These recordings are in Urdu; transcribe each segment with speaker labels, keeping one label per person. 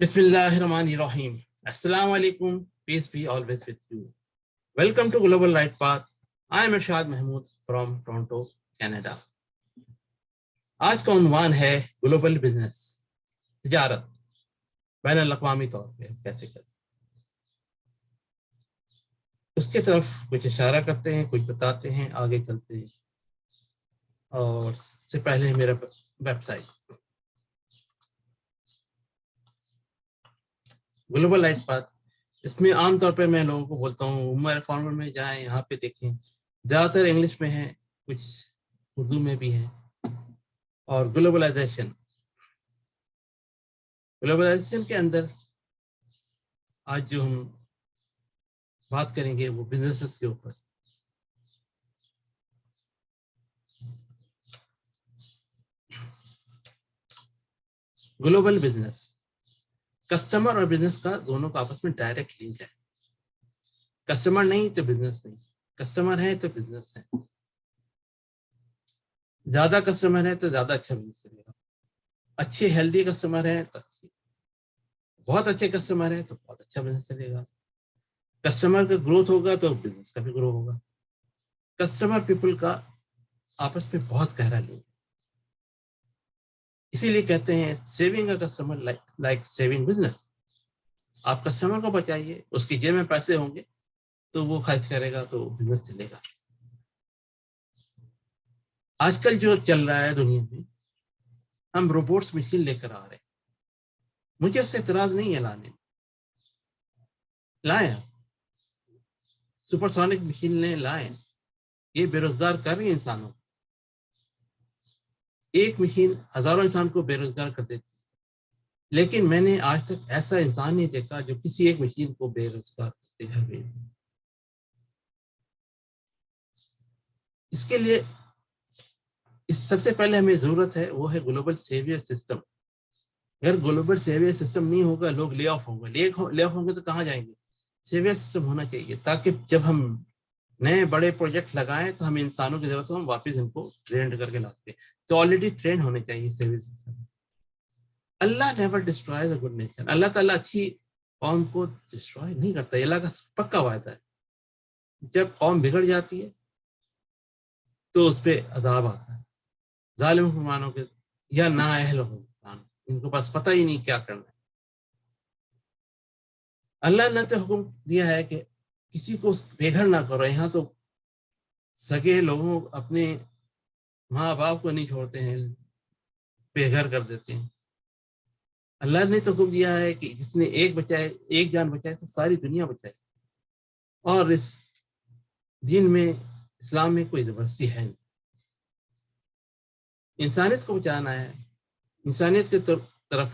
Speaker 1: بسم اللہ الرحمن الرحیم. السلام علیکم. Peace be always with you. Welcome to Global Light Path. I am Irshad Mahmood from Toronto, Canada. آج کا عنوان ہے گلوبل بزنس، تجارت بین الاقوامی طور پہ کیسے کریں. اس کے طرف کچھ اشارہ کرتے ہیں، کچھ بتاتے ہیں، آگے چلتے ہیں. اور سب سے پہلے میرا website global light path. اس میں عام طور پہ میں لوگوں کو بولتا ہوں عمر فارمر میں جائیں، یہاں پہ دیکھیں. زیادہ تر انگلش میں ہیں، کچھ اردو میں بھی ہیں. اور گلوبلائزیشن کے اندر آج جو ہم بات کریں گے وہ بزنسز کے اوپر. گلوبل بزنس، کسٹمر اور بزنس کا دونوں کا آپس میں ڈائریکٹ لنک ہے. کسٹمر نہیں تو بزنس نہیں، کسٹمر ہے تو بزنس ہے. زیادہ کسٹمر ہے تو زیادہ اچھا بزنس چلے گا. اچھے ہیلدی کسٹمر ہیں تو بہت اچھے کسٹمر ہیں تو بہت اچھا بزنس چلے گا. کسٹمر کا گروتھ ہوگا تو بزنس کا بھی گرو ہوگا. کسٹمر پیپل کا آپس میں بہت گہرا لنک ہے. اسی لیے کہتے ہیں saving a customer like saving business. آپ کسٹمر کو بچائیے، اس کی جیب میں پیسے ہوں گے تو وہ خرچ کرے گا تو بزنس چلے گا. آج کل جو چل رہا ہے دنیا میں، ہم روبوٹس مشین لے کر آ رہے ہیں. مجھے اس سے اعتراض نہیں ہے، لانے لائیں، سپر سونک مشین لائیں. یہ بے روزگار کر رہی ہے انسانوں کو. ایک مشین ہزاروں انسان کو بے روزگار کر دیتی ہے، لیکن میں نے آج تک ایسا انسان نہیں دیکھا جو کسی ایک مشین کو بے روزگار کرتے گھر میں. اس کے لیے سب سے پہلے ہمیں ضرورت ہے وہ ہے گلوبل سیویئر سسٹم. اگر گلوبل سیویئر سسٹم نہیں ہوگا، لوگ لے آف ہوں گے تو کہاں جائیں گے؟ سیویئر سسٹم ہونا چاہیے تاکہ جب ہم نئے بڑے پروجیکٹ لگائیں تو ہمیں انسانوں کی ضرورت ہو، ہم واپس ان کو ٹرینڈ کر کے لا سکیں. تو آلریڈی ٹرین ہونے چاہیے سیویئر سسٹم. اللہ never destroys a good nation. اللہ تعالیٰ اچھی قوم کو ڈسٹرائے نہیں کرتا. اللہ کا پکا وعدہ ہے. جب قوم بگڑ جاتی ہے تو اس پہ عذاب آتا ہے. ظالم حکمرانوں کے یا نااہل حکمران، ان کو بس پتہ ہی نہیں کیا کرنا ہے. اللہ نے تو حکم دیا ہے کہ کسی کو بے گھر نہ کرو. یہاں تو سگے لوگوں اپنے ماں باپ کو نہیں چھوڑتے ہیں، بے گھر کر دیتے ہیں. اللہ نے تو حکم دیا ہے کہ جس نے ایک جان بچائے تو ساری دنیا بچائے. اور اس دین میں، اسلام میں کوئی زبردستی ہے نہیں. انسانیت کو بچانا ہے. انسانیت کی طرف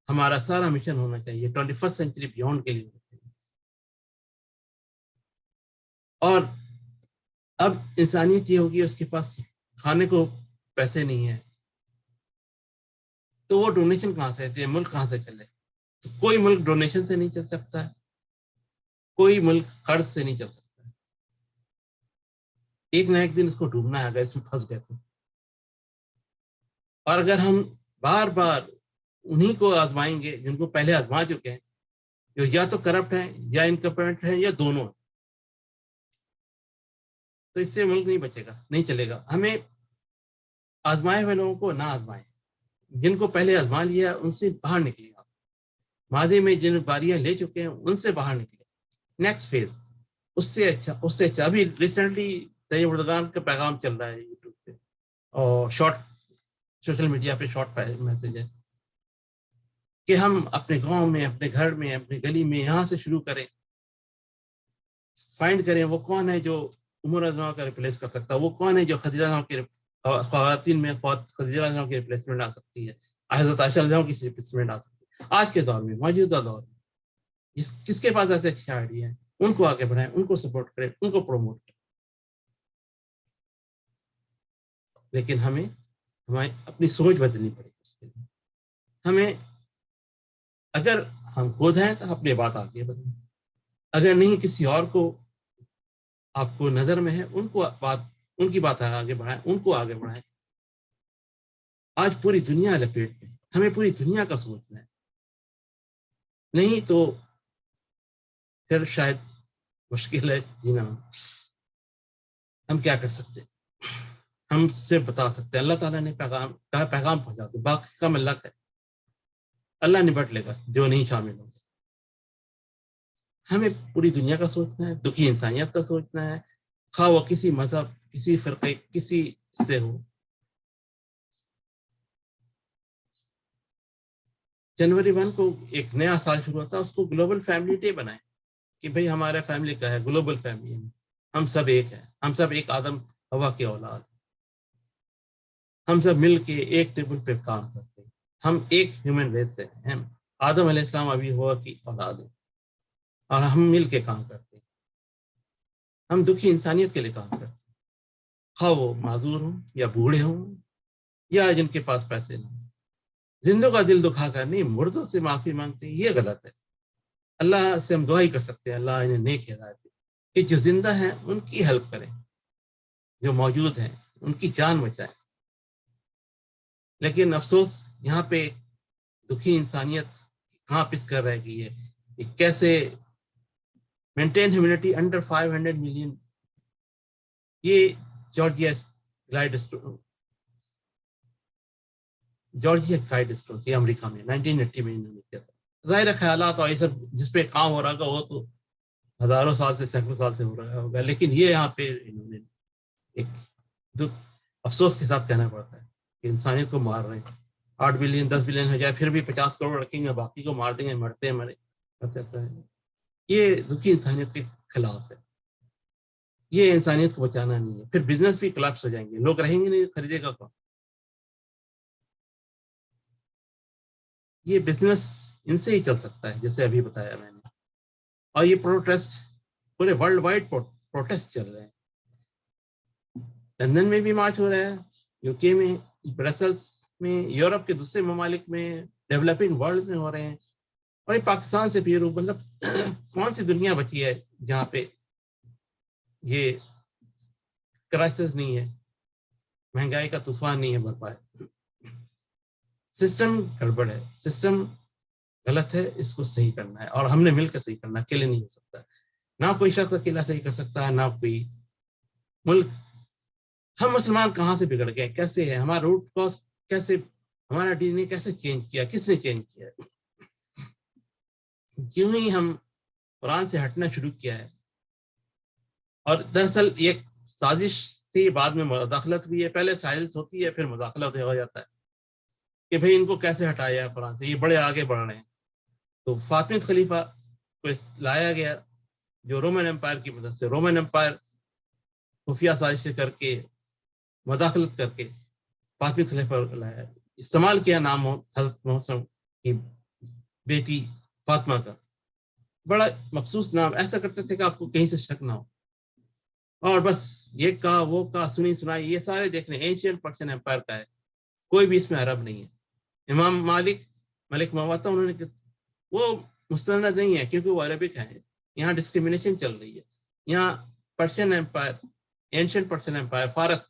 Speaker 1: ہمارا سارا مشن ہونا چاہیے. 21 سینچری بیونڈ کے لیے ہونا چاہیے. اور اب انسانیت یہ ہوگی اس کے پاس کھانے کو پیسے نہیں ہیں تو وہ ڈونیشن کہاں سے ہے؟ ملک کہاں سے چلے؟ تو کوئی ملک ڈونیشن سے نہیں چل سکتا ہے، کوئی ملک قرض سے نہیں چل سکتا ہے. ایک نہ ایک دن اس کو ڈوبنا ہے اگر اس میں پھنس گئے تو. اور اگر ہم بار بار انہی کو آزمائیں گے جن کو پہلے آزما چکے ہیں، جو یا تو کرپٹ ہیں یا انکمپیٹنٹ ہیں یا دونوں ہیں، تو اس سے ملک نہیں بچے گا، نہیں چلے گا. ہمیں آزمائے ہوئے لوگوں کو نہ آزمائیں. جن کو پہلے آزما لیا ان سے باہر نکلے. آپ ماضی میں جن باریاں لے چکے ہیں ان سے باہر نکلے. نیکسٹ فیز اس سے اچھا. ابھی ریسنٹلی طیب اردگان کا پیغام چل رہا ہے یوٹیوب پہ اور سوشل میڈیا پہ شارٹ میسج ہے کہ ہم اپنے گاؤں میں، اپنے گھر میں، اپنے گلی میں یہاں سے شروع کریں. فائنڈ کریں وہ کون ہے جو عمر اعظم کا ریپلیس کر سکتا ہے، وہ کون ہے جو خدیجہ اعظم کے خواتین میں خدیجہ اعظم کی ریپلیسمنٹ آ سکتی ہے، حضرت عائشہ اعظم کی ریپلیسمنٹ آ سکتی ہے. آج کے دور میں، موجودہ دور میں کس کے پاس ایسے اچھے آئیڈیا ہیں، ان کو آگے بڑھائیں، ان کو سپورٹ کریں، ان کو پروموٹ کریں. لیکن ہمیں اپنی سوچ بدلنی پڑے گی. اس کے لیے ہمیں، اگر ہم خود ہیں تو اپنی بات آگے بڑھیں، اگر نہیں کسی اور کو آپ کو نظر میں ہے ان کی بات آگے بڑھائیں، ان کو آگے بڑھائیں. آج پوری دنیا لپیٹ میں، ہمیں پوری دنیا کا سوچنا ہے. نہیں تو پھر شاید مشکل ہے جینا. ہم کیا کر سکتے؟ ہم سے بتا سکتے ہیں اللہ تعالیٰ نے پیغام کہا پیغام پہنچا دو، باقی کام اللہ کا ہے، اللہ نبٹ لے گا جو نہیں شامل ہوگا. ہمیں پوری دنیا کا سوچنا ہے، دکھی انسانیت کا سوچنا ہے، خواہ وہ کسی مذہب، کسی فرقے، کسی سے ہو. جنوری 1 کو ایک نیا سال شروع ہوتا ہے، اس کو گلوبل فیملی ڈے بنائیں کہ بھئی ہمارا فیملی کا ہے، گلوبل فیملی ہے، ہم سب ایک ہیں، ہم سب ایک آدم ہوا کے اولاد، ہم سب مل کے ایک ٹیبل پہ کام کرتے ہیں، ہم ایک ہیومن ریس سے ہیں، ہم آدم علیہ السلام ابھی ہوا کی اولاد ہیں اور ہم مل کے کام کرتے ہیں. ہم دکھی انسانیت کے لیے کام کرتے ہیں، خواہ وہ معذور ہوں یا بوڑھے ہوں یا جن کے پاس پیسے نہ ہوں. زندوں کا دل دکھا کر نہیں، مردوں سے معافی مانگتے ہیں، یہ غلط ہے. اللہ سے ہم دعا ہی کر سکتے ہیں اللہ انہیں نیک ہدایت دے کہ جو زندہ ہیں ان کی ہیلپ کریں، جو موجود ہیں ان کی جان بچائیں. لیکن افسوس یہاں پہ دکھی انسانیت کہاں پس کر رہ گئی ہے. کیسے مینٹین ہیومینٹی انڈر 500 ملین. یہ جارجیا گائیڈ اسٹور تھی امریکہ میں 1980 میں انہوں نے کیا تھا. ظاہر خیالات اور یہ سب جس پہ کام ہو رہا گا وہ تو ہزاروں سال سے سینکڑوں سال سے ہو رہا ہوگا، لیکن یہ یہاں پہ انہوں نے ایک افسوس کے ساتھ کہنا پڑتا ہے کہ انسانیت کو مار رہے ہیں. 8 بلین 10 بلین ہو جائے پھر بھی 50 کروڑ رکھیں گے، باقی کو مار دیں گے، مرتے ہیں مرے. یہ دکھی انسانیت کے خلاف ہے، یہ انسانیت کو بچانا نہیں ہے. پھر بزنس بھی کلاپس ہو جائیں گے، لوگ رہیں گے نہیں، خریدے گا کون؟ یہ بزنس ان سے ہی چل سکتا ہے جیسے ابھی بتایا میں نے. اور یہ پروٹیسٹ پورے ورلڈ وائڈ پروٹیسٹ چل رہے ہیں. لندن میں بھی مارچ ہو رہا ہے، یو کے میں، برسلس میں، یورپ کے دوسرے ممالک میں، ڈیولپنگ ورلڈ میں ہو رہے ہیں. اور یہ پاکستان سے بھی مطلب کون سی دنیا بچی ہے جہاں پہ یہ کرائسس نہیں ہے، مہنگائی کا طوفان نہیں ہے برپا ہے. سسٹم گڑبڑ ہے، سسٹم غلط ہے، اس کو صحیح کرنا ہے اور ہم نے مل کر صحیح کرنا، اکیلے نہیں ہو سکتا. نہ کوئی شخص اکیلا صحیح کر سکتا ہے، نہ کوئی ملک. ہم مسلمان کہاں سے بگڑ گئے، کیسے ہے ہمارا روٹ کاز، کیسے ہمارا ڈی این اے کیسے چینج کیا، کس نے چینج کیا؟ کیوں ہی ہم قرآن سے ہٹنا شروع کیا ہے. اور دراصل ایک سازش تھی، بعد میں مداخلت بھی ہے. پہلے سائنس ہوتی ہے پھر مداخلت ہو جاتا ہے کہ بھئی ان کو کیسے ہٹایا ہے قرآن سے، یہ بڑے آگے بڑھ رہے ہیں. تو فاطمید خلیفہ کو لایا گیا جو رومن امپائر کی مدد سے، رومن امپائر خفیہ سازشیں کر کے مداخلت کر کے فاطمید خلیفہ لایا، استعمال کیا نام حضرت محمد کی بیٹی فاطمہ کا، بڑا مخصوص نام، ایسا کرتے تھے کہ آپ کو کہیں سے شک نہ ہو. اور بس یہ کہا وہ کہا، سنی سنائی، یہ سارے دیکھ رہے ہیں اینشینٹ پرشین امپائر کا ہے، کوئی بھی اس میں عرب نہیں ہے. امام ملک مواتا انہوں نے، وہ مستند نہیں ہے کیونکہ وہ عربک ہے. یہاں ڈسکریمنیشن چل رہی ہے. یہاں Persian empire, ancient Persian empire, فارس،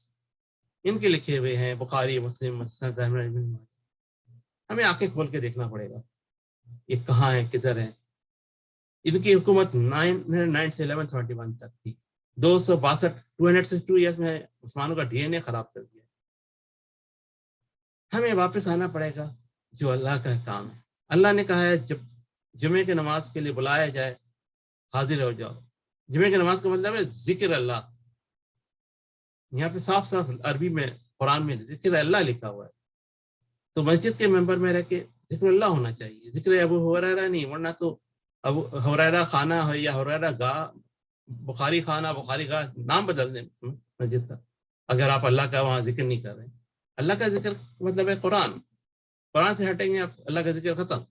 Speaker 1: ان کے لکھے ہوئے ہیں بخاری، مسلم، مسند احمد. ہمیں آنکھیں کھول کے دیکھنا پڑے گا یہ کہاں ہے، کدھر ہے. ان کی حکومت 909 سے 1171 تک تھی. 262 ایئرس میں مسلمانوں کا ڈی این اے خراب کر دیا. ہمیں واپس آنا پڑے گا جو اللہ کا کام ہے. اللہ نے کہا ہے جب جمعے کی نماز کے لیے بلایا جائے حاضر ہو جاؤ. جمعے کی نماز کا مطلب ہے ذکر اللہ. یہاں پہ صاف صاف عربی میں قرآن میں ذکر اللہ لکھا ہوا ہے. تو مسجد کے ممبر میں رہ کے ذکر اللہ ہونا چاہیے، ذکر ابو ہریرہ نہیں، ورنہ تو ابو ہریرہ خانہ ہے یا ہریرہ گاہ، بخاری خانہ، بخاری گاہ، نام بدل دیں مسجد کا اگر آپ اللہ کا وہاں ذکر نہیں کر رہے ہیں. اللہ کا ذکر مطلب ہے قرآن. قرآن سے ہٹیں گے آپ، اللہ کا ذکر ختم.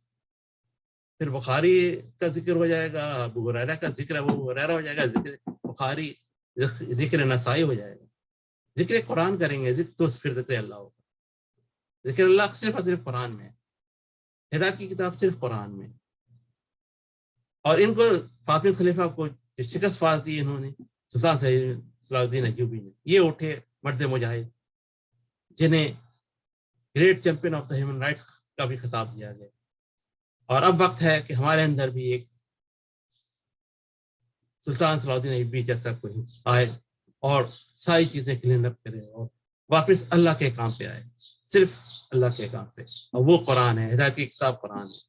Speaker 1: پھر بخاری کا ذکر ہو جائے گا، ابو ہریرہ کا ذکر ابو ہریرہ ہو جائے گا، ذکر بخاری، ذکر نسائی ہو جائے گا. ذکر قرآن کریں گے تو پھر ذکر اللہ ہوگا. ذکر اللہ صرف اور صرف قرآن میں ہے، ہدایت کی کتاب صرف قرآن میں. اور ان کو فاطمی خلیفہ کو شکست فاز دی انہوں نے سلطان صلاح الدین ایوبی نے. یہ اٹھے مرد مجاہد جنہیں great champion of the human rights کا بھی خطاب دیا گیا. اور اب وقت ہے کہ ہمارے اندر بھی ایک سلطان صلاح الدین ایوبی جیسا کوئی آئے اور ساری چیزیں کلین اپ کرے اور واپس اللہ کے کام پہ آئے، صرف اللہ کے کام پہ، اور وہ قرآن ہے، ہدایت کی کتاب قرآن ہے۔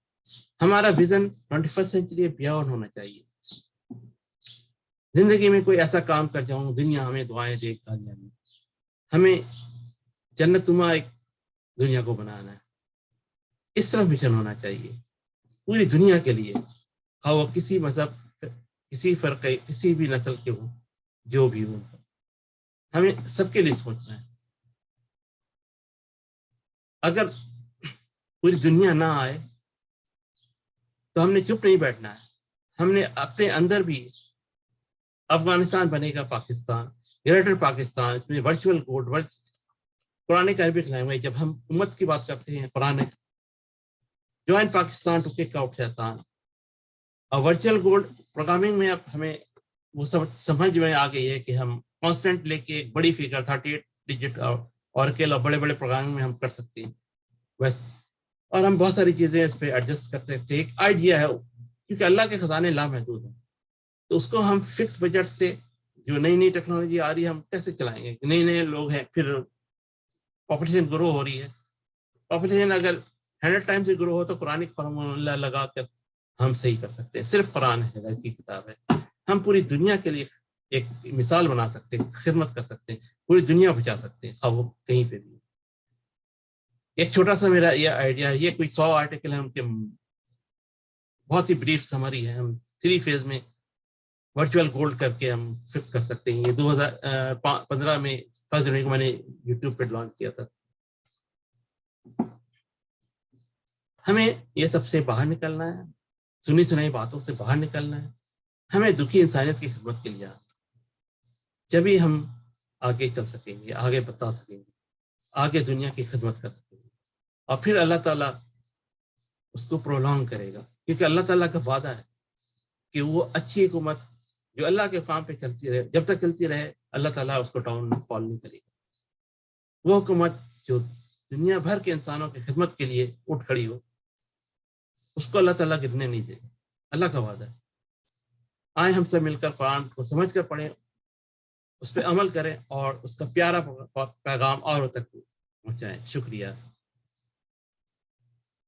Speaker 1: ہمارا ویژن 21 سینچری بیاونڈ ہونا چاہیے۔ زندگی میں کوئی ایسا کام کر جاؤں دنیا ہمیں دعائیں دے گالیاں دے، ہمیں جنت نما ایک دنیا کو بنانا ہے، اس طرح مشن ہونا چاہیے پوری دنیا کے لیے، خواہ وہ کسی مذہب، کسی فرقے، کسی بھی نسل کے ہوں، جو بھی ہوں، ہمیں سب کے لیے سوچنا ہے۔ اگر پوری دنیا نہ آئے تو ہم نے چپ نہیں بیٹھنا ہے، ہم نے اپنے اندر بھی افغانستان بنے گا پاکستان، گریٹر پاکستان، اس میں ورچوئل کوڈ، قرآن کا عربک لینگویج، جب ہم امت کی بات کرتے ہیں قرآن join Pakistan to kick out شیطان، اور ورچوئل کوڈ پروگرامنگ میں اب ہمیں وہ سمجھ میں آ گئی ہے کہ ہم کانسٹنٹ لے کے ایک بڑی فگر 38 ڈیجٹ اور بڑے بڑے پروگرامنگ میں ہم کر سکتے ہیں ویسے، اور ہم بہت ساری چیزیں اس پہ ایڈجسٹ کر سکتے ہیں۔ ایک آئیڈیا ہے، کیونکہ اللہ کے خزانے لامحدود ہیں، تو اس کو ہم فکس بجٹ سے، جو نئی نئی ٹیکنالوجی آ رہی ہے ہم کیسے چلائیں گے؟ نئے نئے لوگ ہیں، پھر پاپولیشن گرو ہو رہی ہے، پاپولیشن اگر 100 ٹائم سے گرو ہو تو قرآن فارمولہ لگا کر ہم صحیح کر سکتے ہیں۔ صرف قرآن ہے، ہدایت کی کتاب ہے، ہم پوری دنیا کے لیے ایک مثال بنا سکتے ہیں، خدمت کر سکتے ہیں، پوری دنیا بچا سکتے ہیں، خواہ وہ کہیں پہ بھی۔ ایک چھوٹا سا میرا یہ آئیڈیا ہے، یہ کوئی 100 آرٹیکل ہیں، ان کے بہت ہی بریف سمری ہے، ہم 3 فیز میں ورچوئل گولڈ کر کے ہم فکس کر سکتے ہیں۔ یہ 2015 میں 1 جنوری کو میں نے یوٹیوب پہ لانچ کیا تھا۔ ہمیں یہ سب سے باہر نکلنا ہے، سنی سنائی باتوں سے باہر نکلنا ہے، ہمیں دکھی انسانیت کی خدمت کے لیے جبھی ہم آگے چل سکیں گے، آگے بتا سکیں گے، آگے دنیا کی خدمت کر سکیں گے، اور پھر اللہ تعالیٰ اس کو پرولونگ کرے گا، کیونکہ اللہ تعالیٰ کا وعدہ ہے کہ وہ اچھی حکومت جو اللہ کے کام پہ چلتی رہے، جب تک چلتی رہے اللہ تعالیٰ اس کو ڈاؤن فال نہیں کرے گا۔ وہ حکومت جو دنیا بھر کے انسانوں کی خدمت کے لیے اٹھ کھڑی ہو، اس کو اللہ تعالیٰ گرنے نہیں دے گا، اللہ کا وعدہ ہے۔ آئیں ہم سب مل کر قرآن کو سمجھ کر پڑھیں، اس پہ عمل کریں، اور اس کا پیارا پیغام اوروں تک پہنچائیں۔ شکریہ۔